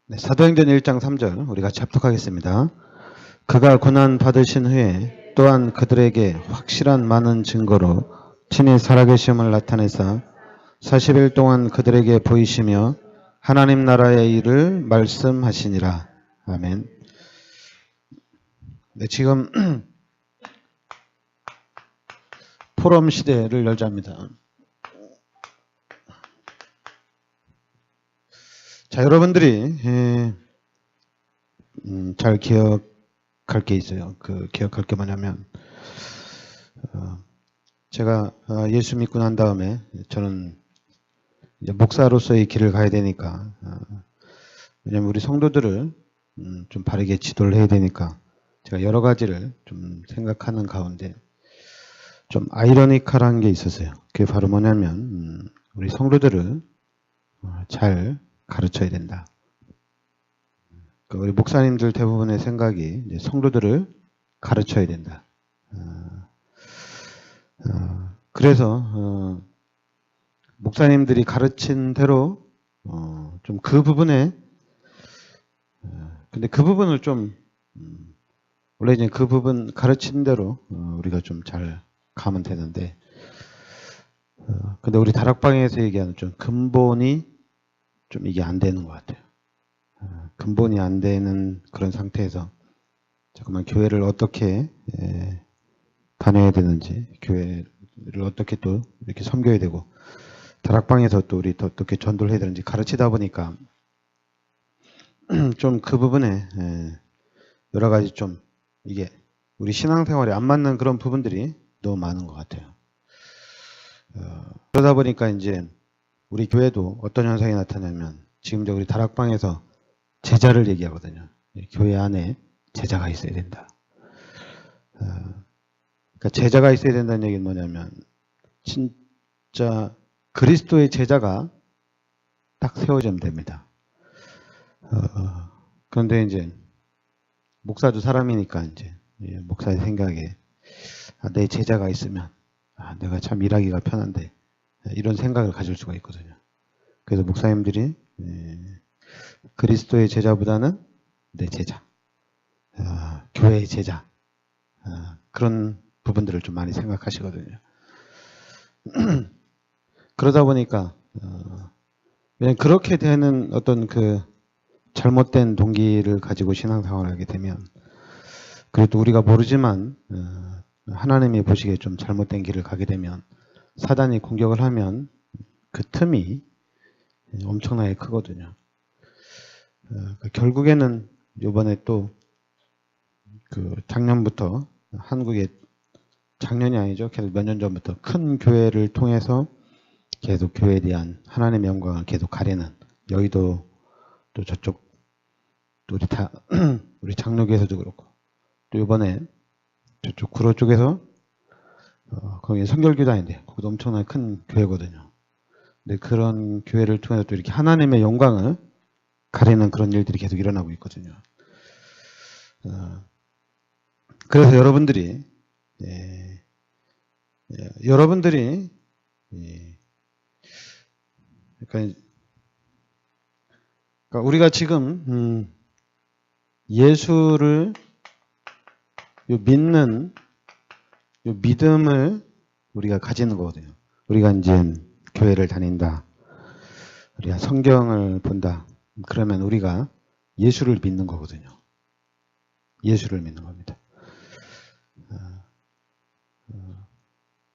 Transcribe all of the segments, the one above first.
네, 사도행전 1장 3절 우리 같이 합독하겠습니다. 그가 고난 받으신 후에 또한 그들에게 확실한 많은 증거로 친히 살아계심을 나타내사 40일 동안 그들에게 보이시며 하나님 나라의 일을 말씀하시니라. 아멘. 네, 지금 포럼 시대를 열자입니다. 자, 여러분들이 잘 기억할 게 있어요. 기억할 게 뭐냐면 제가 예수 믿고 난 다음에 저는 이제 목사로서의 길을 가야 되니까 왜냐면 우리 성도들을 좀 바르게 지도를 해야 되니까 제가 여러 가지를 좀 생각하는 가운데 좀 아이러니컬한 게 있었어요. 그게 바로 뭐냐면 우리 성도들을 잘 가르쳐야 된다. 우리 목사님들 대부분의 생각이 이제 성도들을 가르쳐야 된다. 그래서 목사님들이 가르친 대로 좀 그 부분에 근데 그 부분을 좀 원래 이제 그 부분 가르친 대로 우리가 좀 잘 가면 되는데 근데 우리 다락방에서 얘기하는 좀 근본이 좀 이게 안 되는 것 같아요. 근본이 안 되는 그런 상태에서 잠깐만 교회를 어떻게 다녀야 되는지 교회를 어떻게 또 이렇게 섬겨야 되고 다락방에서 또 우리 또 어떻게 전도를 해야 되는지 가르치다 보니까 좀 그 부분에 여러 가지 좀 이게 우리 신앙생활에 안 맞는 그런 부분들이 너무 많은 것 같아요. 그러다 보니까 이제 우리 교회도 어떤 현상이 나타나면 지금 이제 우리 다락방에서 제자를 얘기하거든요. 교회 안에 제자가 있어야 된다. 그러니까 제자가 있어야 된다는 얘기는 뭐냐면 진짜 그리스도의 제자가 딱 세워지면 됩니다. 그런데 이제 목사도 사람이니까 이제 목사의 생각에 내 제자가 있으면 내가 참 일하기가 편한데 이런 생각을 가질 수가 있거든요. 그래서 목사님들이 그리스도의 제자보다는 내 제자, 교회의 제자 그런 부분들을 좀 많이 생각하시거든요. 그러다 보니까 그렇게 되는 어떤 그 잘못된 동기를 가지고 신앙생활을 하게 되면 그래도 우리가 모르지만 하나님이 보시기에 좀 잘못된 길을 가게 되면 사단이 공격을 하면 그 틈이 엄청나게 크거든요. 결국에는 이번에 또 그 작년부터 한국에 작년이 아니죠. 계속 몇 년 전부터 큰 교회를 통해서 계속 교회에 대한 하나님의 영광을 계속 가리는 여의도 또 저쪽 또 우리 다 우리 장로교에서도 그렇고 또 이번에 저쪽 구로 쪽에서 거기 성결교단인데 거기도 엄청나게 큰 교회거든요. 근데 그런 교회를 통해서 또 이렇게 하나님의 영광을 가리는 그런 일들이 계속 일어나고 있거든요. 그래서 여러분들이 그러니까 우리가 지금 예수를 믿는 믿음을 우리가 가지는 거거든요. 우리가 이제 교회를 다닌다. 우리가 성경을 본다. 그러면 우리가 예수를 믿는 거거든요. 예수를 믿는 겁니다.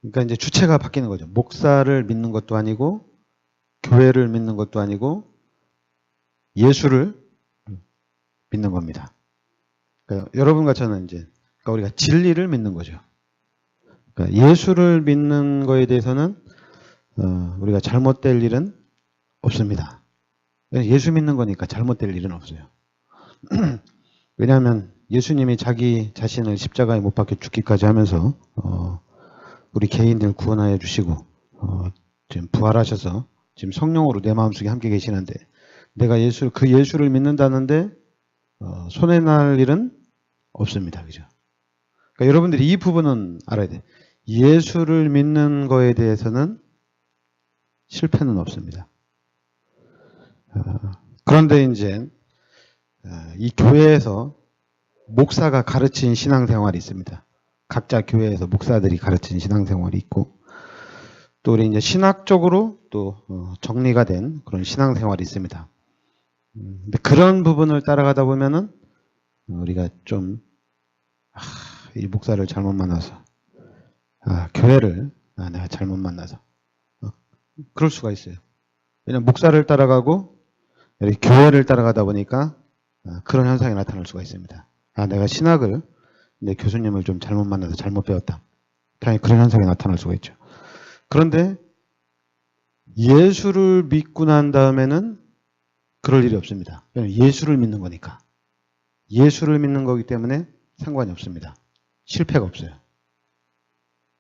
그러니까 이제 주체가 바뀌는 거죠. 목사를 믿는 것도 아니고 교회를 믿는 것도 아니고 예수를 믿는 겁니다. 그러니까 여러분과 저는 이제 그러니까 우리가 진리를 믿는 거죠. 그러니까 예수를 믿는 거에 대해서는 우리가 잘못될 일은 없습니다. 예수 믿는 거니까 잘못될 일은 없어요. 왜냐하면 예수님이 자기 자신을 십자가에 못 박혀 죽기까지 하면서 우리 개인들 구원하여 주시고 지금 부활하셔서 지금 성령으로 내 마음속에 함께 계시는데 내가 그 예수를 믿는다는데 손해날 일은 없습니다. 그죠? 그러니까 여러분들이 이 부분은 알아야 돼. 예수를 믿는 거에 대해서는 실패는 없습니다. 그런데 이제 이 교회에서 목사가 가르친 신앙생활이 있습니다. 각자 교회에서 목사들이 가르친 신앙생활이 있고, 또 우리 이제 신학적으로 또 정리가 된 그런 신앙생활이 있습니다. 근데 그런 부분을 따라가다 보면은 우리가 좀 이 목사를 잘못 만나서, 교회를 내가 잘못 만나서 그럴 수가 있어요. 왜냐면 목사를 따라가고 교회를 따라가다 보니까 그런 현상이 나타날 수가 있습니다. 내가 신학을 이제 교수님을 좀 잘못 만나서 잘못 배웠다. 당연히 그런 현상이 나타날 수가 있죠. 그런데 예수를 믿고 난 다음에는 그럴 일이 없습니다. 예수를 믿는 거니까. 예수를 믿는 거기 때문에 상관이 없습니다. 실패가 없어요.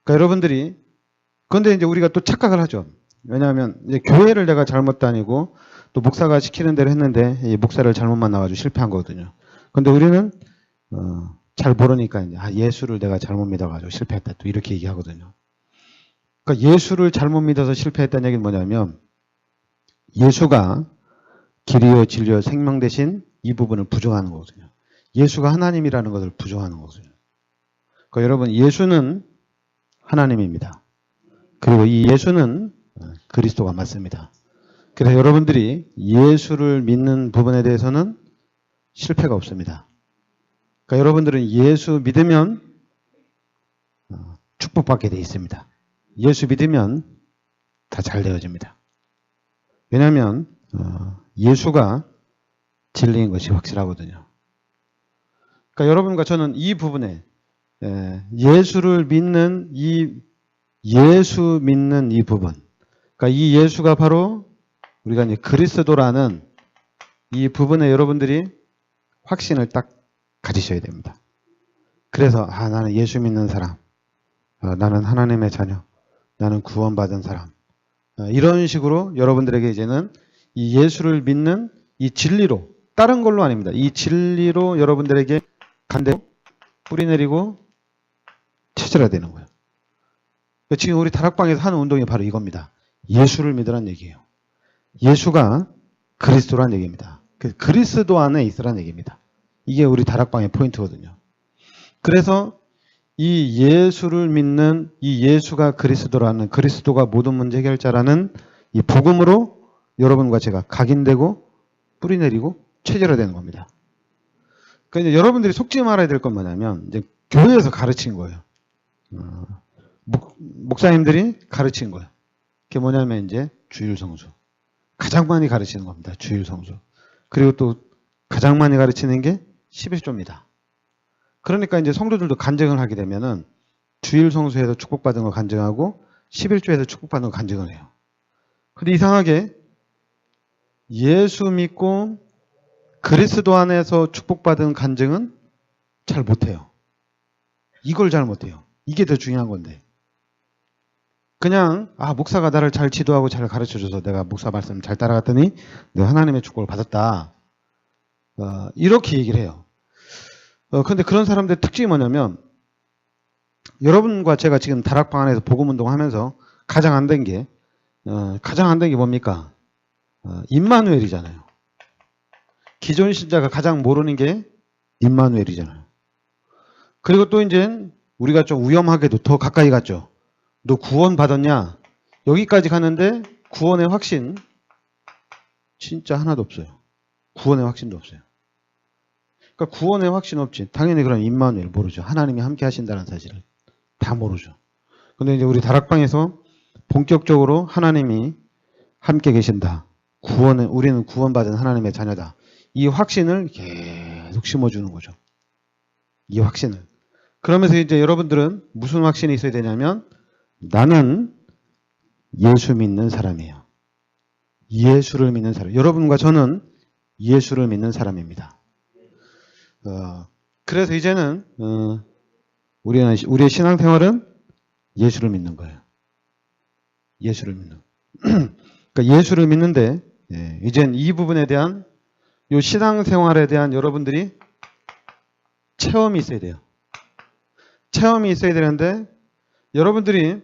그러니까 여러분들이, 그런데 이제 우리가 또 착각을 하죠. 왜냐하면 이제 교회를 내가 잘못 다니고 또 목사가 시키는 대로 했는데 이 목사를 잘못 만나가지고 실패한 거거든요. 그런데 우리는 잘 모르니까 이제 예수를 내가 잘못 믿어가지고 실패했다. 또 이렇게 얘기하거든요. 그러니까 예수를 잘못 믿어서 실패했다는 얘기는 뭐냐면 예수가 길이요 진리요 생명 대신 이 부분을 부정하는 거거든요. 예수가 하나님이라는 것을 부정하는 거거든요. 그러니까 여러분, 예수는 하나님입니다. 그리고 이 예수는 그리스도가 맞습니다. 그래서 여러분들이 예수를 믿는 부분에 대해서는 실패가 없습니다. 그러니까 여러분들은 예수 믿으면 축복받게 되어 있습니다. 예수 믿으면 다 잘 되어집니다. 왜냐하면 예수가 진리인 것이 확실하거든요. 그러니까 여러분과 저는 이 부분에 예수를 믿는 예수 믿는 이 부분, 그러니까 이 예수가 바로 우리가 이제 그리스도라는 이 부분에 여러분들이 확신을 딱 가지셔야 됩니다. 그래서 나는 예수 믿는 사람, 나는 하나님의 자녀, 나는 구원받은 사람, 이런 식으로 여러분들에게 이제는 이 예수를 믿는 이 진리로, 다른 걸로 아닙니다. 이 진리로 여러분들에게 간대로 뿌리내리고 체질해야 되는 거예요. 지금 우리 다락방에서 하는 운동이 바로 이겁니다. 예수를 믿으란 얘기예요. 예수가 그리스도란 얘기입니다. 그리스도 안에 있으란 얘기입니다. 이게 우리 다락방의 포인트거든요. 그래서 이 예수를 믿는 이 예수가 그리스도라는, 그리스도가 모든 문제 해결자라는 이 복음으로 여러분과 제가 각인되고 뿌리내리고 체질화되는 겁니다. 그러니까 이제 여러분들이 속지 말아야 될 건 뭐냐면 이제 교회에서 가르친 거예요. 목사님들이 가르친 거예요. 그게 뭐냐면 이제 주일성수. 가장 많이 가르치는 겁니다. 주일성수. 그리고 또 가장 많이 가르치는 게 11조입니다. 그러니까 이제 성도들도 간증을 하게 되면은 주일성수에서 축복받은 거 간증하고 11조에서 축복받은 거 간증을 해요. 근데 이상하게 예수 믿고 그리스도 안에서 축복받은 간증은 잘 못해요. 이걸 잘 못해요. 이게 더 중요한 건데. 그냥 목사가 나를 잘 지도하고 잘 가르쳐줘서 내가 목사 말씀 잘 따라갔더니 내가 하나님의 축복을 받았다. 이렇게 얘기를 해요. 근데 그런 사람들의 특징이 뭐냐면 여러분과 제가 지금 다락방 안에서 복음운동하면서 가장 안 된 게 뭡니까? 임마누엘이잖아요. 기존 신자가 가장 모르는 게 임마누엘이잖아요. 그리고 또 이제 우리가 좀 위험하게도 더 가까이 갔죠. 너 구원 받았냐? 여기까지 갔는데 구원의 확신 진짜 하나도 없어요. 구원의 확신도 없어요. 그러니까 구원의 확신 없지. 당연히 그럼 임마누엘 모르죠. 하나님이 함께 하신다는 사실을 다 모르죠. 근데 이제 우리 다락방에서 본격적으로 하나님이 함께 계신다. 우리는 구원받은 하나님의 자녀다. 이 확신을 계속 심어주는 거죠. 이 확신을. 그러면서 이제 여러분들은 무슨 확신이 있어야 되냐면 나는 예수 믿는 사람이에요. 예수를 믿는 사람. 여러분과 저는 예수를 믿는 사람입니다. 그래서 이제는 우리의 신앙생활은 예수를 믿는 거예요. 예수를 믿는. 그러니까 예수를 믿는데 이젠 이 부분에 대한 이 신앙생활에 대한 여러분들이 체험이 있어야 돼요. 체험이 있어야 되는데 여러분들이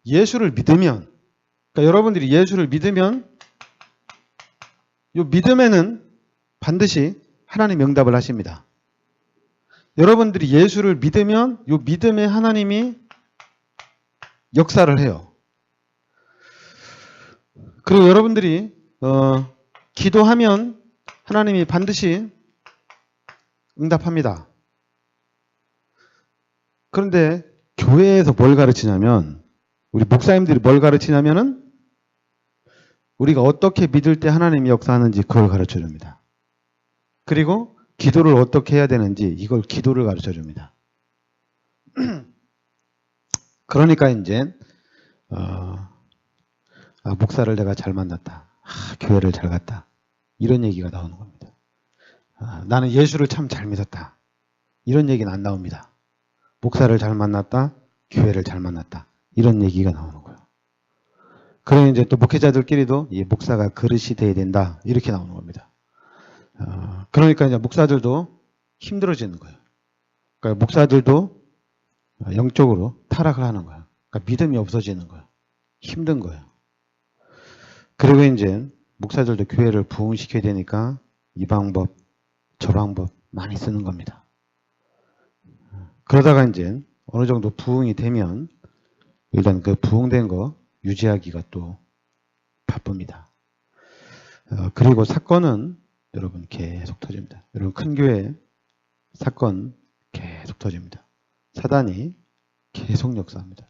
예수를 믿으면, 그러니까 여러분들이 예수를 믿으면 이 믿음에는 반드시 하나님 응답을 하십니다. 여러분들이 예수를 믿으면 이 믿음에 하나님이 역사를 해요. 그리고 여러분들이 기도하면 하나님이 반드시 응답합니다. 그런데 교회에서 뭘 가르치냐면, 우리 목사님들이 뭘 가르치냐면은 우리가 어떻게 믿을 때 하나님이 역사하는지 그걸 가르쳐 줍니다. 그리고 기도를 어떻게 해야 되는지 이걸 기도를 가르쳐 줍니다. 그러니까 이제 목사를 내가 잘 만났다. 교회를 잘 갔다. 이런 얘기가 나오는 겁니다. 나는 예수를 참 잘 믿었다. 이런 얘기는 안 나옵니다. 목사를 잘 만났다. 교회를 잘 만났다. 이런 얘기가 나오는 거예요. 그러면 이제 또 목회자들끼리도 이 목사가 그릇이 돼야 된다. 이렇게 나오는 겁니다. 그러니까 이제 목사들도 힘들어지는 거예요. 그러니까 목사들도 영적으로 타락을 하는 거예요. 그러니까 믿음이 없어지는 거예요. 힘든 거예요. 그리고 이제 목사들도 교회를 부흥시켜야 되니까 이 방법, 저 방법 많이 쓰는 겁니다. 그러다가 이제 어느 정도 부흥이 되면 일단 그 부흥된 거 유지하기가 또 바쁩니다. 그리고 사건은 여러분 계속 터집니다. 여러분 큰 교회 사건 계속 터집니다. 사단이 계속 역사합니다.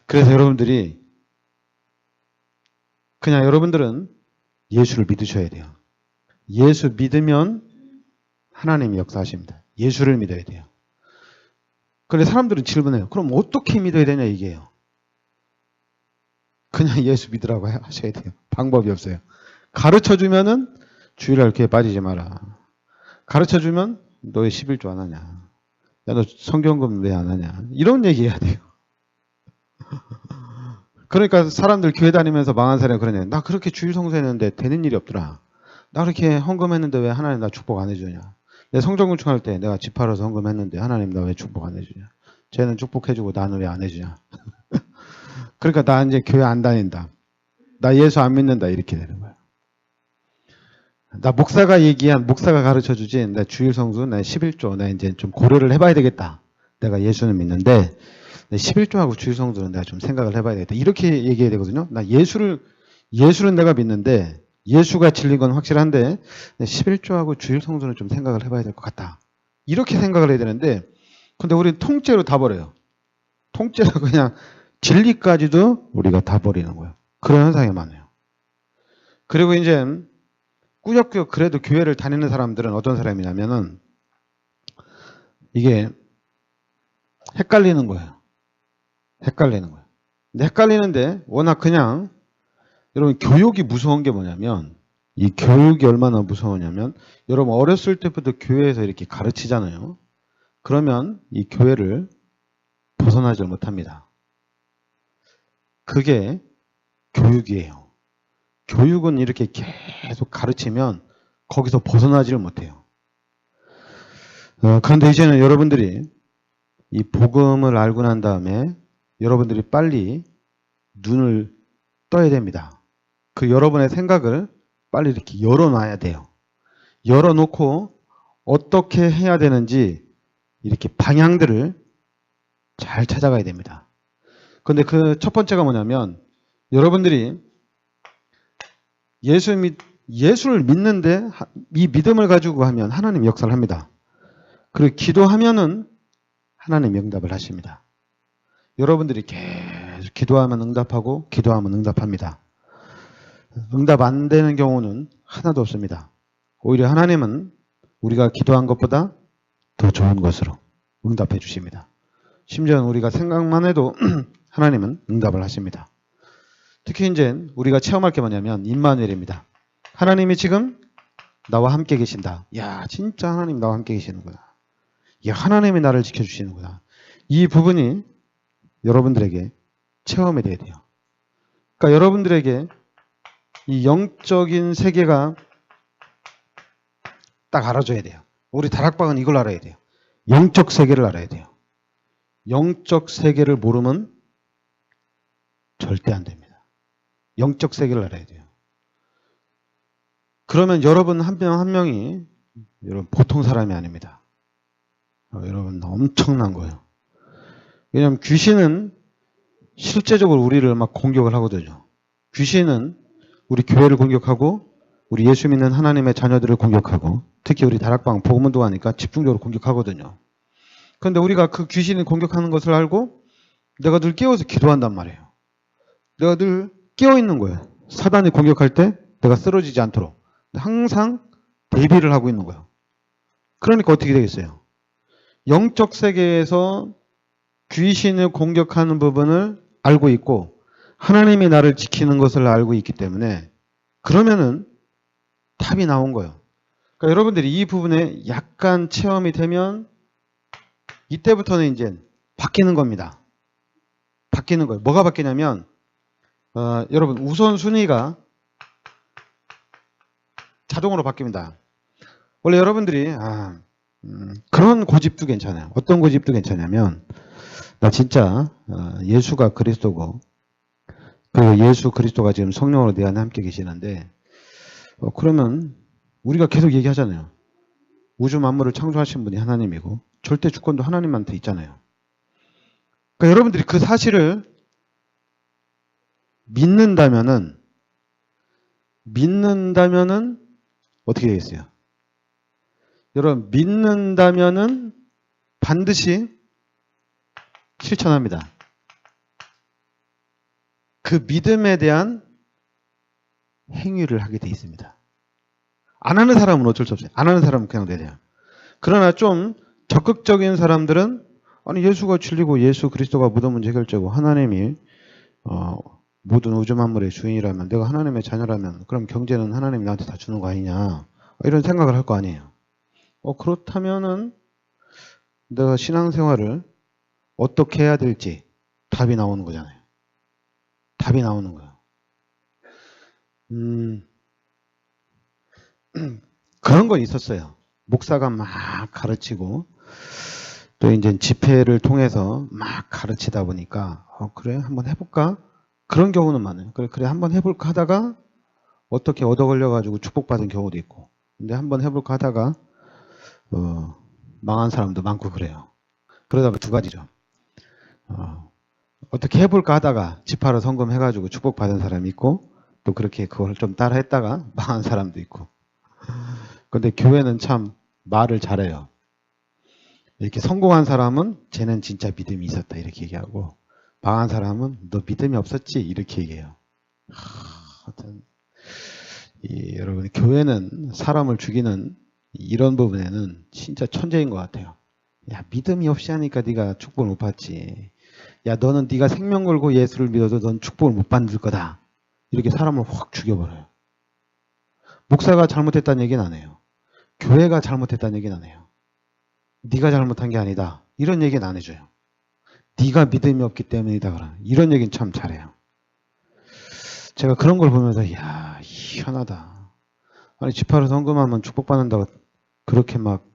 그래서 여러분들이 그냥 여러분들은 예수를 믿으셔야 돼요. 예수 믿으면 하나님이 역사하십니다. 예수를 믿어야 돼요. 그런데 사람들은 질문해요. 그럼 어떻게 믿어야 되냐 이게요. 그냥 예수 믿으라고 하셔야 돼요. 방법이 없어요. 가르쳐주면은 주일날 교회 빠지지 마라. 가르쳐주면 너 왜 11조 안 하냐. 야, 너 성경금 왜 안 하냐. 이런 얘기 해야 돼요. 그러니까 사람들 교회 다니면서 망한 사람이 그러냐. 나 그렇게 주일 성수했는데 되는 일이 없더라. 나 그렇게 헌금했는데 왜 하나님 나 축복 안 해주냐. 내 성전건축할 때 내가 집 팔아서 헌금했는데 하나님 나 왜 축복 안 해주냐. 쟤는 축복해주고 나는 왜 안 해주냐. 그러니까 나 이제 교회 안 다닌다. 나 예수 안 믿는다. 이렇게 되는 거야. 나 목사가 가르쳐주지. 나 주일 성수, 나 11조, 나 이제 좀 고려를 해봐야 되겠다. 내가 예수는 믿는데 11조하고 주일 성수는 내가 좀 생각을 해봐야 되겠다. 이렇게 얘기해야 되거든요. 나 예수는 내가 믿는데 예수가 진리인 건 확실한데 11조하고 주일 성수는 좀 생각을 해봐야 될 것 같다. 이렇게 생각을 해야 되는데 근데 우리는 통째로 다 버려요. 통째로 그냥 진리까지도 우리가 다 버리는 거예요. 그런 현상이 많아요. 그리고 이제 꾸역꾸역 그래도 교회를 다니는 사람들은 어떤 사람이냐면은 이게 헷갈리는 거예요. 헷갈리는 거예요. 근데 헷갈리는데 워낙 그냥 여러분 교육이 무서운 게 뭐냐면 이 교육이 얼마나 무서우냐면 여러분 어렸을 때부터 교회에서 이렇게 가르치잖아요. 그러면 이 교회를 벗어나지 못합니다. 그게 교육이에요. 교육은 이렇게 계속 가르치면 거기서 벗어나지를 못해요. 그런데 이제는 여러분들이 이 복음을 알고 난 다음에 여러분들이 빨리 눈을 떠야 됩니다. 그 여러분의 생각을 빨리 이렇게 열어놔야 돼요. 열어놓고 어떻게 해야 되는지 이렇게 방향들을 잘 찾아가야 됩니다. 그런데 그 첫 번째가 뭐냐면 여러분들이 예수를 믿는데 이 믿음을 가지고 하면 하나님 역사를 합니다. 그리고 기도하면은 하나님 응답을 하십니다. 여러분들이 계속 기도하면 응답하고 기도하면 응답합니다. 응답 안 되는 경우는 하나도 없습니다. 오히려 하나님은 우리가 기도한 것보다 더 좋은 것으로 응답해 주십니다. 심지어 우리가 생각만 해도 하나님은 응답을 하십니다. 특히 이제 우리가 체험할 게 뭐냐면 임마누엘입니다. 하나님이 지금 나와 함께 계신다. 야, 진짜 하나님 나와 함께 계시는구나. 야, 하나님이 나를 지켜주시는구나. 이 부분이 여러분들에게 체험이 돼야 돼요. 그러니까 여러분들에게 이 영적인 세계가 딱 알아줘야 돼요. 우리 다락방은 이걸 알아야 돼요. 영적 세계를 알아야 돼요. 영적 세계를 모르면 절대 안 됩니다. 영적 세계를 알아야 돼요. 그러면 여러분 한 명 한 명이 여러분 보통 사람이 아닙니다. 여러분 엄청난 거예요. 왜냐하면 귀신은 실제적으로 우리를 막 공격을 하거든요. 귀신은 우리 교회를 공격하고 우리 예수 믿는 하나님의 자녀들을 공격하고 특히 우리 다락방 복음운동 하니까 집중적으로 공격하거든요. 그런데 우리가 그 귀신이 공격하는 것을 알고 내가 늘 깨워서 기도한단 말이에요. 내가 늘 깨어 있는 거예요. 사단이 공격할 때 내가 쓰러지지 않도록 항상 대비를 하고 있는 거예요. 그러니까 어떻게 되겠어요? 영적 세계에서 귀신을 공격하는 부분을 알고 있고 하나님이 나를 지키는 것을 알고 있기 때문에 그러면은 답이 나온 거예요. 그러니까 여러분들이 이 부분에 약간 체험이 되면 이때부터는 이제 바뀌는 겁니다. 바뀌는 거예요. 뭐가 바뀌냐면 여러분 우선순위가 자동으로 바뀝니다. 원래 여러분들이 그런 고집도 괜찮아요. 어떤 고집도 괜찮냐면 나 진짜 예수가 그리스도고 그 예수 그리스도가 지금 성령으로 내 안에 함께 계시는데 그러면 우리가 계속 얘기하잖아요. 우주 만물을 창조하신 분이 하나님이고 절대 주권도 하나님한테 있잖아요. 그러니까 여러분들이 그 사실을 믿는다면은 어떻게 되겠어요? 여러분 믿는다면은 반드시 실천합니다. 그 믿음에 대한 행위를 하게 돼 있습니다. 안 하는 사람은 어쩔 수 없어요. 안 하는 사람은 그냥 내려요. 그러나 좀 적극적인 사람들은 아니 예수가 진리고 예수 그리스도가 모든 문제 해결자고 하나님이 모든 우주 만물의 주인이라면 내가 하나님의 자녀라면 그럼 경제는 하나님이 나한테 다 주는 거 아니냐 이런 생각을 할 거 아니에요. 그렇다면은 내가 신앙생활을 어떻게 해야 될지 답이 나오는 거잖아요. 답이 나오는 거예요. 그런 건 있었어요. 목사가 막 가르치고 또 이제 집회를 통해서 막 가르치다 보니까 그래 한번 해볼까? 그런 경우는 많아요. 그래 한번 해볼까 하다가 어떻게 얻어 걸려가지고 축복받은 경우도 있고 근데 한번 해볼까 하다가 망한 사람도 많고 그래요. 그러다 보니 두 가지죠. 어떻게 해볼까 하다가 집하러 성금해가지고 축복받은 사람이 있고 또 그렇게 그걸 좀 따라 했다가 망한 사람도 있고. 근데 교회는 참 말을 잘해요. 이렇게 성공한 사람은 쟤는 진짜 믿음이 있었다 이렇게 얘기하고 망한 사람은 너 믿음이 없었지 이렇게 얘기해요. 하여튼 여러분 교회는 사람을 죽이는 이런 부분에는 진짜 천재인 것 같아요. 야 믿음이 없이 하니까 네가 축복을 못 받지. 야 너는 네가 생명 걸고 예수를 믿어도 넌 축복을 못 받을 거다. 이렇게 사람을 확 죽여버려요. 목사가 잘못했다는 얘기는 안 해요. 교회가 잘못했다는 얘기는 안 해요. 네가 잘못한 게 아니다. 이런 얘기는 안 해줘요. 네가 믿음이 없기 때문이다. 그럼 이런 얘기는 참 잘해요. 제가 그런 걸 보면서 이야 희한하다. 아니 집하러 성금하면 축복받는다고 그렇게 막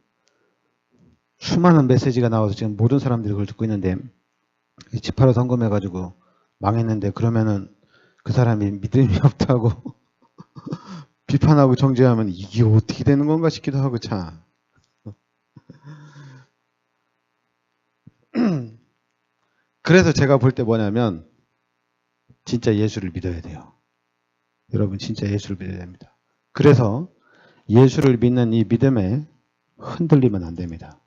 수많은 메시지가 나와서 지금 모든 사람들이 그걸 듣고 있는데 집하러 성금해가지고 망했는데 그러면은 그 사람이 믿음이 없다고 비판하고 정죄하면 이게 어떻게 되는 건가 싶기도 하고 참. 그래서 제가 볼 때 뭐냐면 진짜 예수를 믿어야 돼요. 여러분 진짜 예수를 믿어야 됩니다. 그래서 예수를 믿는 이 믿음에 흔들리면 안 됩니다.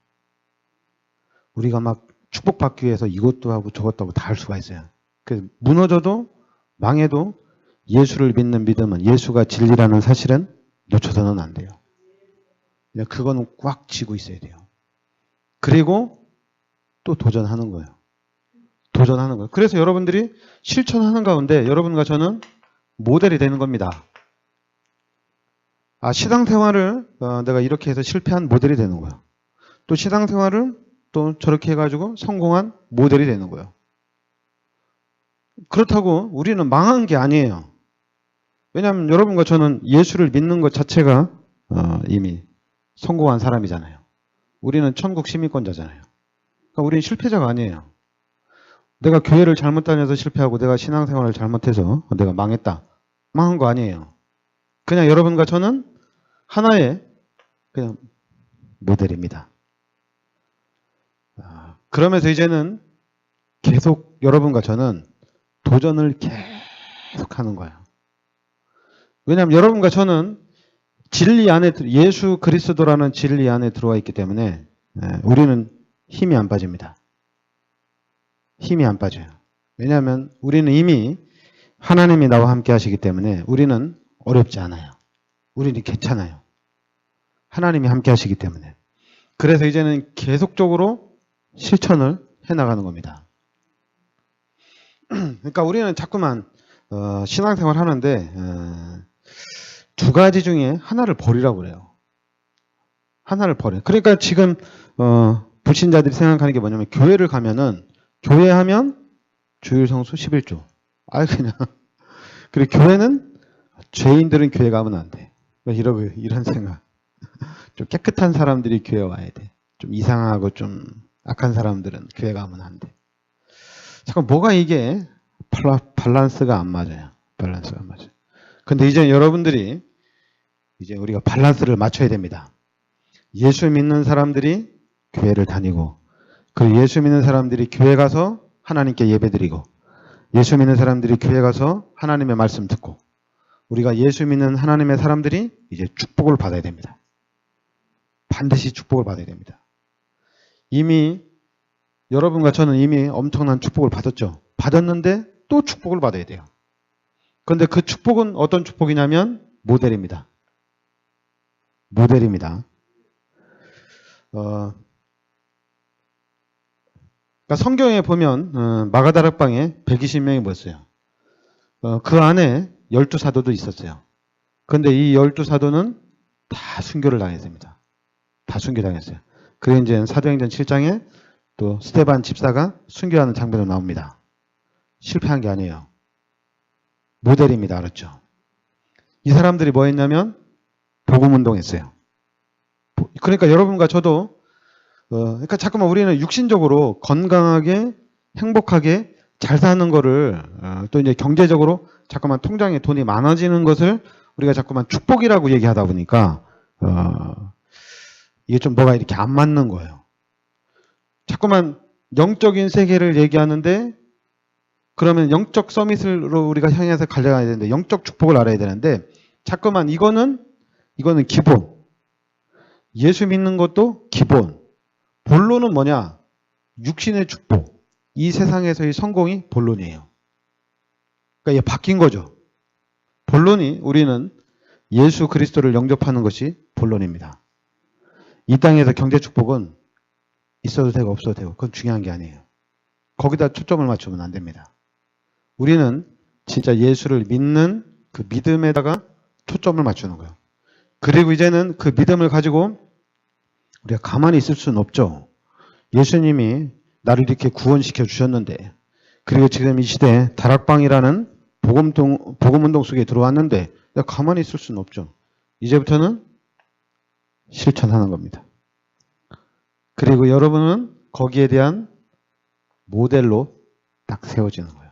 우리가 막 축복받기 위해서 이것도 하고 저것도 하고 다 할 수가 있어요. 그래서 무너져도 망해도 예수를 믿는 믿음은 예수가 진리라는 사실은 놓쳐서는 안 돼요. 그냥 그거는 꽉 쥐고 있어야 돼요. 그리고 또 도전하는 거예요. 도전하는 거예요. 그래서 여러분들이 실천하는 가운데 여러분과 저는 모델이 되는 겁니다. 신앙생활을 내가 이렇게 해서 실패한 모델이 되는 거예요. 또 신앙생활을 또 저렇게 해가지고 성공한 모델이 되는 거예요. 그렇다고 우리는 망한 게 아니에요. 왜냐하면 여러분과 저는 예수를 믿는 것 자체가 이미 성공한 사람이잖아요. 우리는 천국 시민권자잖아요. 그러니까 우리는 실패자가 아니에요. 내가 교회를 잘못 다녀서 실패하고 내가 신앙생활을 잘못해서 내가 망했다. 망한 거 아니에요. 그냥 여러분과 저는 하나의 그냥 모델입니다. 그러면서 이제는 계속 여러분과 저는 도전을 계속 하는 거예요. 왜냐하면 여러분과 저는 진리 안에, 예수 그리스도라는 진리 안에 들어와 있기 때문에 우리는 힘이 안 빠집니다. 힘이 안 빠져요. 왜냐하면 우리는 이미 하나님이 나와 함께 하시기 때문에 우리는 어렵지 않아요. 우리는 괜찮아요. 하나님이 함께 하시기 때문에. 그래서 이제는 계속적으로 실천을 해나가는 겁니다. 그러니까 우리는 자꾸만 신앙생활 하는데 두 가지 중에 하나를 버리라고 그래요. 하나를 버려요. 그러니까 지금 불신자들이 생각하는 게 뭐냐면 교회를 가면은 교회 하면 주일 성수 11조. 그냥 그리고 교회는 죄인들은 교회 가면 안 돼. 이런 생각. 좀 깨끗한 사람들이 교회 와야 돼. 좀 이상하고 좀 악한 사람들은 교회 가면 안 돼. 잠깐 뭐가 이게 밸런스가 안 맞아요. 밸런스가 안 맞아요. 근데 이제 여러분들이 이제 우리가 밸런스를 맞춰야 됩니다. 예수 믿는 사람들이 교회를 다니고 그 예수 믿는 사람들이 교회 가서 하나님께 예배드리고 예수 믿는 사람들이 교회 가서 하나님의 말씀 듣고 우리가 예수 믿는 하나님의 사람들이 이제 축복을 받아야 됩니다. 반드시 축복을 받아야 됩니다. 이미 여러분과 저는 이미 엄청난 축복을 받았죠. 받았는데 또 축복을 받아야 돼요. 그런데 그 축복은 어떤 축복이냐면 모델입니다. 모델입니다. 그러니까 성경에 보면 마가다락방에 120명이 모였어요. 그 안에 12사도도 있었어요. 그런데 이 12사도는 다 순교를 당했습니다. 다 순교당했어요. 그래 이제 사도행전 7장에 또 스데반 집사가 순교하는 장면도 나옵니다. 실패한 게 아니에요. 모델입니다. 알았죠? 이 사람들이 뭐 했냐면 복음운동했어요. 그러니까 여러분과 저도 그러니까 자꾸만 우리는 육신적으로 건강하게 행복하게 잘 사는 거를 또 이제 경제적으로 자꾸만 통장에 돈이 많아지는 것을 우리가 자꾸만 축복이라고 얘기하다 보니까 이게 좀 뭐가 이렇게 안 맞는 거예요. 자꾸만 영적인 세계를 얘기하는데 그러면 영적 서밋으로 우리가 향해서 갈려가야 되는데 영적 축복을 알아야 되는데 자꾸만 이거는 기본. 예수 믿는 것도 기본. 본론은 뭐냐? 육신의 축복. 이 세상에서의 성공이 본론이에요. 그러니까 이게 바뀐 거죠. 본론이 우리는 예수 그리스도를 영접하는 것이 본론입니다. 이 땅에서 경제 축복은 있어도 되고 없어도 되고 그건 중요한 게 아니에요. 거기다 초점을 맞추면 안 됩니다. 우리는 진짜 예수를 믿는 그 믿음에다가 초점을 맞추는 거예요. 그리고 이제는 그 믿음을 가지고 우리가 가만히 있을 수는 없죠. 예수님이 나를 이렇게 구원시켜 주셨는데 그리고 지금 이 시대에 다락방이라는 복음운동 속에 들어왔는데 내가 가만히 있을 수는 없죠. 이제부터는 실천하는 겁니다. 그리고 여러분은 거기에 대한 모델로 딱 세워지는 거예요.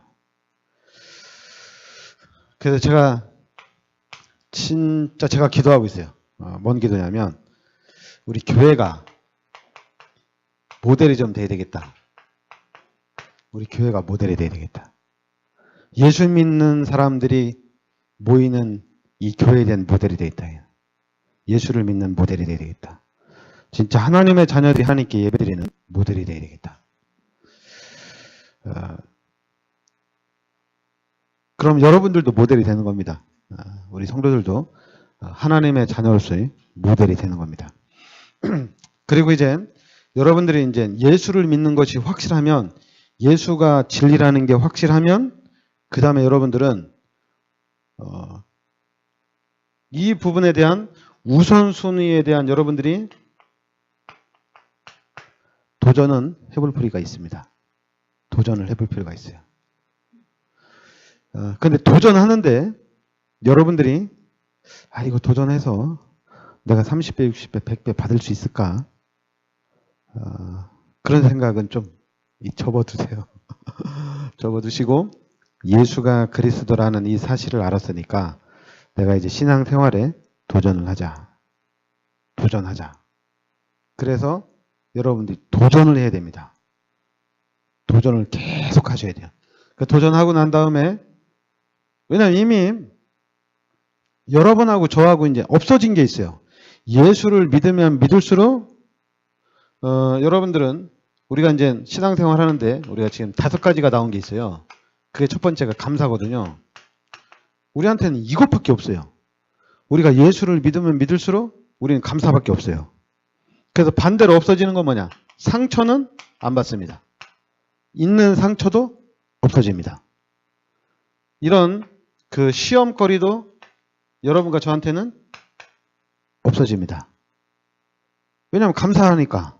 그래서 제가 기도하고 있어요. 뭔 기도냐면 우리 교회가 모델이 좀 돼야 되겠다. 우리 교회가 모델이 돼야 되겠다. 예수 믿는 사람들이 모이는 이 교회에 대한 모델이 되겠다. 예수를 믿는 모델이 돼야 되겠다. 진짜 하나님의 자녀들이 하나님께 예배드리는 모델이 돼야 되겠다. 그럼 여러분들도 모델이 되는 겁니다. 우리 성도들도 하나님의 자녀로서의 모델이 되는 겁니다. 그리고 이제 여러분들이 이제 예수를 믿는 것이 확실하면 예수가 진리라는 게 확실하면 그 다음에 여러분들은 이 부분에 대한 우선순위에 대한 여러분들이 도전은 해볼 필요가 있습니다. 도전을 해볼 필요가 있어요. 근데 도전하는데 여러분들이 이거 도전해서 내가 30배, 60배, 100배 받을 수 있을까? 그런 생각은 좀 접어두세요. 접어두시고 예수가 그리스도라는 이 사실을 알았으니까 내가 이제 신앙생활에 도전을 하자. 도전하자. 그래서 여러분들이 도전을 해야 됩니다. 도전을 계속 하셔야 돼요. 그 도전하고 난 다음에, 왜냐면 이미 여러분하고 저하고 이제 없어진 게 있어요. 예수를 믿으면 믿을수록, 여러분들은 우리가 이제 신앙생활 하는데 우리가 지금 5가지가 나온 게 있어요. 그게 첫 번째가 감사거든요. 우리한테는 이것밖에 없어요. 우리가 예수를 믿으면 믿을수록 우리는 감사밖에 없어요. 그래서 반대로 없어지는 건 뭐냐? 상처는 안 받습니다. 있는 상처도 없어집니다. 이런 그 시험거리도 여러분과 저한테는 없어집니다. 왜냐하면 감사하니까.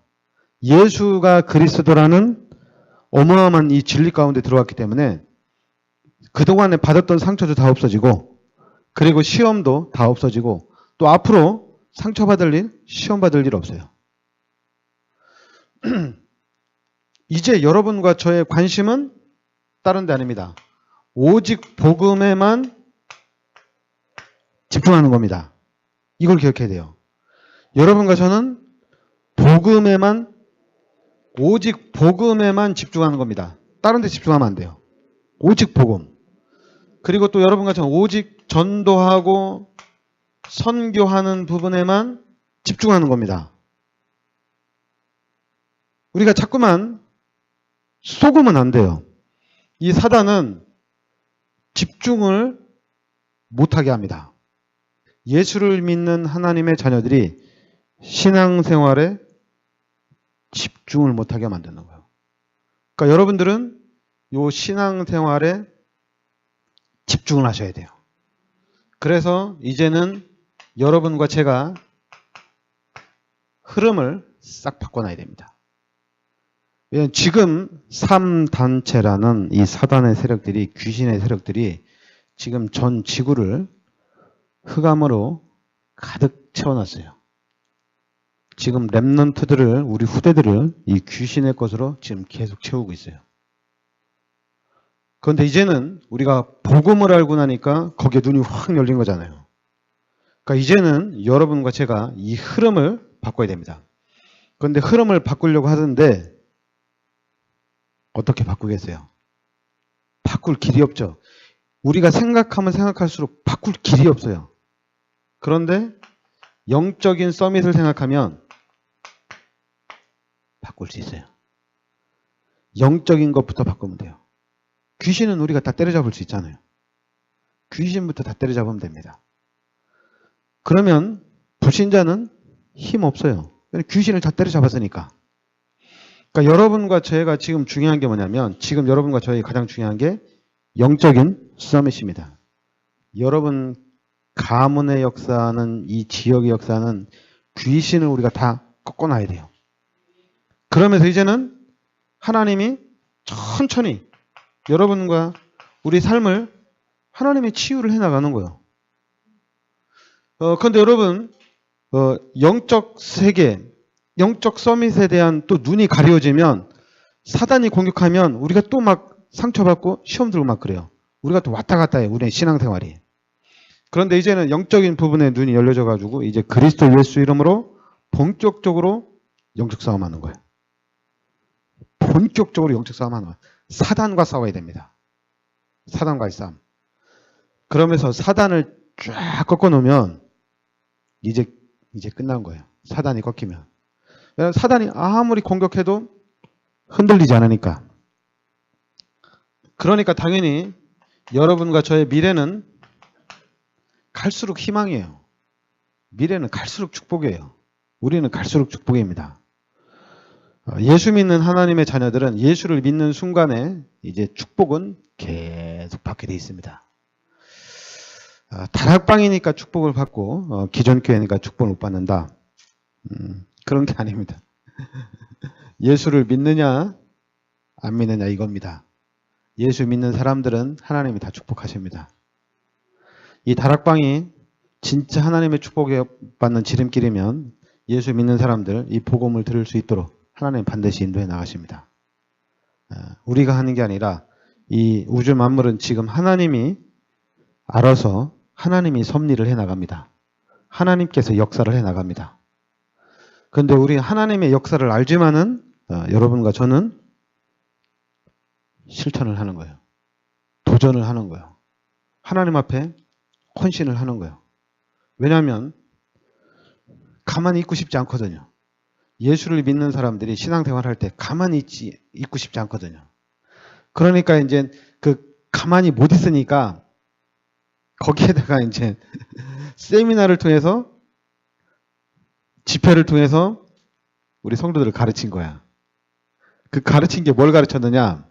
예수가 그리스도라는 어마어마한 이 진리 가운데 들어왔기 때문에 그동안에 받았던 상처도 다 없어지고, 그리고 시험도 다 없어지고, 또 앞으로 상처받을 일, 시험받을 일 없어요. 이제 여러분과 저의 관심은 다른 데 아닙니다. 오직 복음에만 집중하는 겁니다. 이걸 기억해야 돼요. 여러분과 저는 복음에만, 오직 복음에만 집중하는 겁니다. 다른 데 집중하면 안 돼요. 오직 복음. 그리고 또 여러분과 저는 오직 전도하고 선교하는 부분에만 집중하는 겁니다. 우리가 자꾸만 속으면 안 돼요. 이 사단은 집중을 못하게 합니다. 예수를 믿는 하나님의 자녀들이 신앙생활에 집중을 못하게 만드는 거예요. 그러니까 여러분들은 이 신앙생활에 집중을 하셔야 돼요. 그래서 이제는 여러분과 제가 흐름을 싹 바꿔놔야 됩니다. 왜냐하면 지금 3단체라는 이 사단의 세력들이, 귀신의 세력들이 지금 전 지구를 흑암으로 가득 채워놨어요. 지금 렘넌트들을, 우리 후대들을 이 귀신의 것으로 지금 계속 채우고 있어요. 그런데 이제는 우리가 복음을 알고 나니까 거기에 눈이 확 열린 거잖아요. 그러니까 이제는 여러분과 제가 이 흐름을 바꿔야 됩니다. 그런데 흐름을 바꾸려고 하는데 어떻게 바꾸겠어요? 바꿀 길이 없죠. 우리가 생각하면 생각할수록 바꿀 길이 없어요. 그런데 영적인 서밋을 생각하면 바꿀 수 있어요. 영적인 것부터 바꾸면 돼요. 귀신은 우리가 다 때려잡을 수 있잖아요. 귀신부터 다 때려잡으면 됩니다. 그러면 불신자는 힘 없어요. 귀신을 다 때려잡았으니까. 그러니까 여러분과 저희가 지금 중요한 게 뭐냐면, 지금 여러분과 저희 가장 중요한 게 영적인 서밋입니다. 여러분 가문의 역사는, 이 지역의 역사는 귀신을 우리가 다 꺾어놔야 돼요. 그러면서 이제는 하나님이 천천히 여러분과 우리 삶을 하나님이 치유를 해나가는 거예요. 그런데 여러분, 영적 세계, 영적 서밋에 대한 또 눈이 가려지면, 사단이 공격하면 우리가 또 막 상처받고 시험 들고 막 그래요. 우리가 또 왔다 갔다 해요. 우리의 신앙생활이. 그런데 이제는 영적인 부분에 눈이 열려져 가지고 이제 그리스도 예수 이름으로 본격적으로 영적 싸움하는 거예요. 본격적으로 영적 싸움하는 거예요. 사단과 싸워야 됩니다. 사단과의 싸움. 그러면서 사단을 쫙 꺾어놓으면 이제 끝난 거예요. 사단이 꺾이면. 왜냐하면 사단이 아무리 공격해도 흔들리지 않으니까. 그러니까 당연히 여러분과 저의 미래는 갈수록 희망이에요. 미래는 갈수록 축복이에요. 우리는 갈수록 축복입니다. 예수 믿는 하나님의 자녀들은 예수를 믿는 순간에 이제 축복은 계속 받게 돼 있습니다. 다락방이니까 축복을 받고 기존 교회니까 축복을 못 받는다. 그런 게 아닙니다. 예수를 믿느냐 안 믿느냐 이겁니다. 예수 믿는 사람들은 하나님이 다 축복하십니다. 이 다락방이 진짜 하나님의 축복에 받는 지름길이면 예수 믿는 사람들 이 복음을 들을 수 있도록 하나님 반드시 인도해 나가십니다. 우리가 하는 게 아니라 이 우주 만물은 지금 하나님이 알아서 하나님이 섭리를 해 나갑니다. 하나님께서 역사를 해 나갑니다. 그런데 우리 하나님의 역사를 알지만은 여러분과 저는 실천을 하는 거예요. 도전을 하는 거예요. 하나님 앞에 헌신을 하는 거예요. 왜냐하면 가만히 있고 싶지 않거든요. 예수를 믿는 사람들이 신앙생활 할 때 가만히 있고 싶지 않거든요. 그러니까 이제 그 가만히 못 있으니까 거기에다가 이제 세미나를 통해서 집회를 통해서 우리 성도들을 가르친 거야. 그 가르친 게 뭘 가르쳤느냐?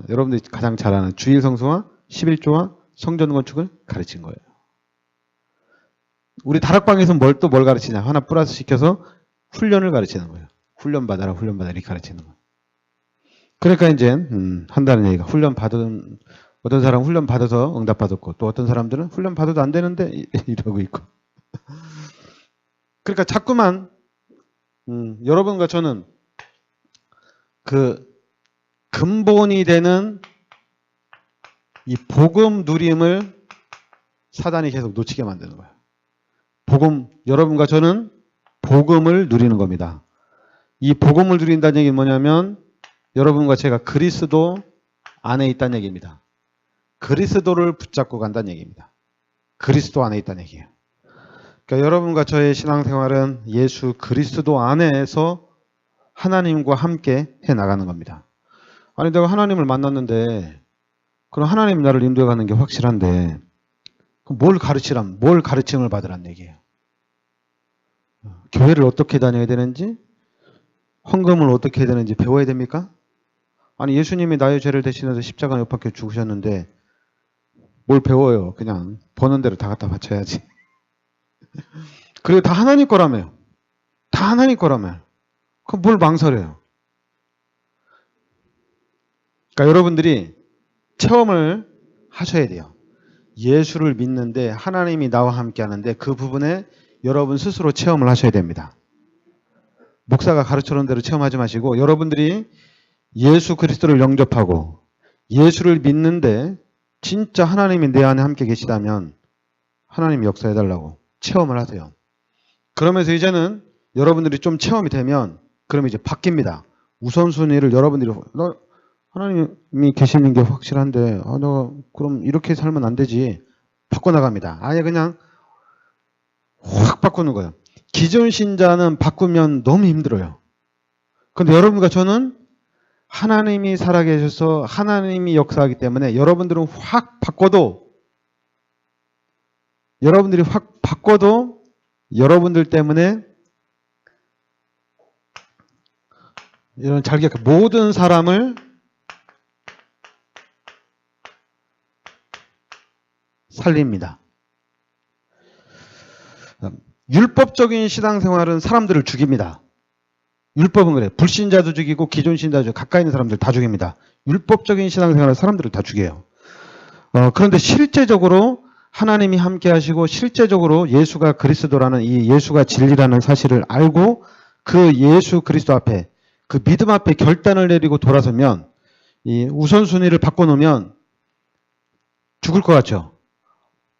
여러분들이 가장 잘 아는 주일 성수와 11조와 성전 건축을 가르친 거예요. 우리 다락방에서 뭘 가르치냐? 하나 플러스 시켜서 훈련을 가르치는 거예요. 훈련 받아라 이렇게 가르치는 거예요. 그러니까 이제 한다는 얘기가 훈련 받은 어떤 사람은 훈련 받아서 응답 받았고 또 어떤 사람들은 훈련 받아도 안 되는데 이러고 있고. 그러니까 자꾸만 여러분과 저는 그 근본이 되는 이 복음 누림을 사단이 계속 놓치게 만드는 거예요. 여러분과 저는 복음을 누리는 겁니다. 이 복음을 누린다는 얘기는 뭐냐면 여러분과 제가 그리스도 안에 있다는 얘기입니다. 그리스도를 붙잡고 간다는 얘기입니다. 그리스도 안에 있다는 얘기예요. 그러니까 여러분과 저의 신앙생활은 예수 그리스도 안에서 하나님과 함께 해나가는 겁니다. 아니 내가 하나님을 만났는데 그럼 하나님이 나를 인도해가는 게 확실한데 뭘 가르침을 받으란 얘기예요. 교회를 어떻게 다녀야 되는지 헌금을 어떻게 해야 되는지 배워야 됩니까? 아니 예수님이 나의 죄를 대신해서 십자가 못 박혀 죽으셨는데 뭘 배워요. 그냥 버는 대로 다 갖다 바쳐야지. 그리고 다 하나님 거라며요. 다 하나님 거라며요. 그럼 뭘 망설여요. 그러니까 여러분들이 체험을 하셔야 돼요. 예수를 믿는데 하나님이 나와 함께 하는데 그 부분에 여러분 스스로 체험을 하셔야 됩니다. 목사가 가르쳐놓은 대로 체험하지 마시고 여러분들이 예수 그리스도를 영접하고 예수를 믿는데 진짜 하나님이 내 안에 함께 계시다면 하나님이 역사해달라고 체험을 하세요. 그러면서 이제는 여러분들이 좀 체험이 되면 그러면 이제 바뀝니다. 우선순위를 여러분들이 하나님이 계시는 게 확실한데 너 그럼 이렇게 살면 안 되지. 바꿔나갑니다. 아예 그냥 확 바꾸는 거예요. 기존 신자는 바꾸면 너무 힘들어요. 그런데 여러분과 저는 하나님이 살아계셔서 하나님이 역사하기 때문에 여러분들은 확 바꿔도 여러분들 때문에 이런 모든 사람을 살립니다. 율법적인 신앙생활은 사람들을 죽입니다. 율법은 그래. 불신자도 죽이고 기존 신자도 죽이고 가까이 있는 사람들 다 죽입니다. 율법적인 신앙생활은 사람들을 다 죽여요. 그런데 실제적으로 하나님이 함께 하시고 실제적으로 예수가 그리스도라는 이 예수가 진리라는 사실을 알고 그 예수 그리스도 앞에 그 믿음 앞에 결단을 내리고 돌아서면 이 우선순위를 바꿔놓으면 죽을 것 같죠?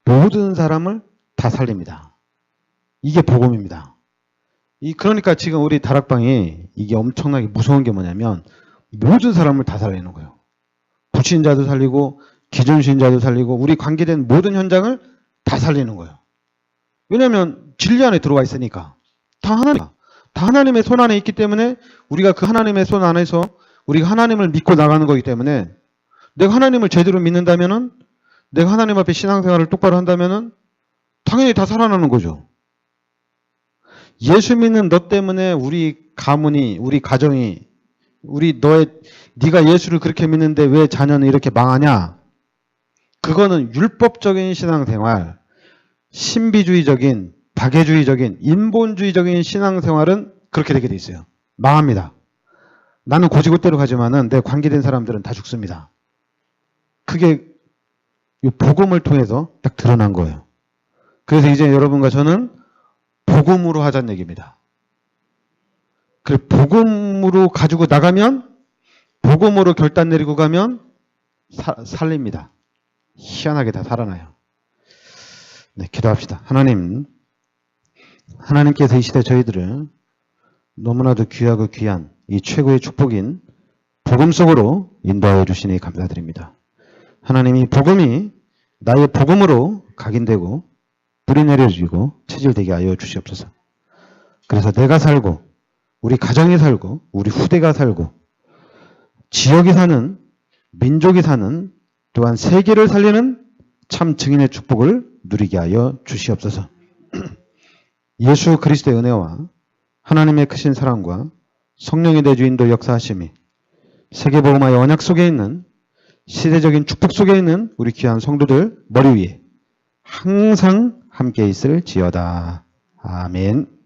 모든 사람을 다 살립니다. 이게 복음입니다. 그러니까 지금 우리 다락방이 이게 엄청나게 무서운 게 뭐냐면 모든 사람을 다 살리는 거예요. 불신자도 살리고 기존 신자도 살리고 우리 관계된 모든 현장을 다 살리는 거예요. 왜냐하면 진리 안에 들어와 있으니까. 다 하나님의 손 안에 있기 때문에 우리가 그 하나님의 손 안에서 우리가 하나님을 믿고 나가는 거기 때문에 내가 하나님을 제대로 믿는다면은 내가 하나님 앞에 신앙생활을 똑바로 한다면은 당연히 다 살아나는 거죠. 예수 믿는 너 때문에 우리 가문이, 우리 가정이, 네가 예수를 그렇게 믿는데 왜 자녀는 이렇게 망하냐? 그거는 율법적인 신앙생활, 신비주의적인, 박애주의적인, 인본주의적인 신앙생활은 그렇게 되게 돼 있어요. 망합니다. 나는 고지고대로 가지만은 내 관계된 사람들은 다 죽습니다. 그게 이 복음을 통해서 딱 드러난 거예요. 그래서 이제 여러분과 저는 복음으로 하자는 얘기입니다. 그 복음으로 가지고 나가면 복음으로 결단 내리고 가면 살립니다. 희한하게 다 살아나요. 네, 기도합시다. 하나님께서 이 시대 저희들을 너무나도 귀하고 귀한 이 최고의 축복인 복음 속으로 인도하여 주시니 감사드립니다. 하나님이 복음이 나의 복음으로 각인되고 뿌리 내려지고 체질되게 하여 주시옵소서. 그래서 내가 살고 우리 가정이 살고 우리 후대가 살고 지역이 사는 민족이 사는 또한 세계를 살리는 참 증인의 축복을 누리게 하여 주시옵소서. 예수 그리스도의 은혜와 하나님의 크신 사랑과 성령의 대주인도 역사하심이 세계복음화의 언약 속에 있는 시대적인 축복 속에 있는 우리 귀한 성도들 머리 위에 항상 함께 있을지어다. 아멘.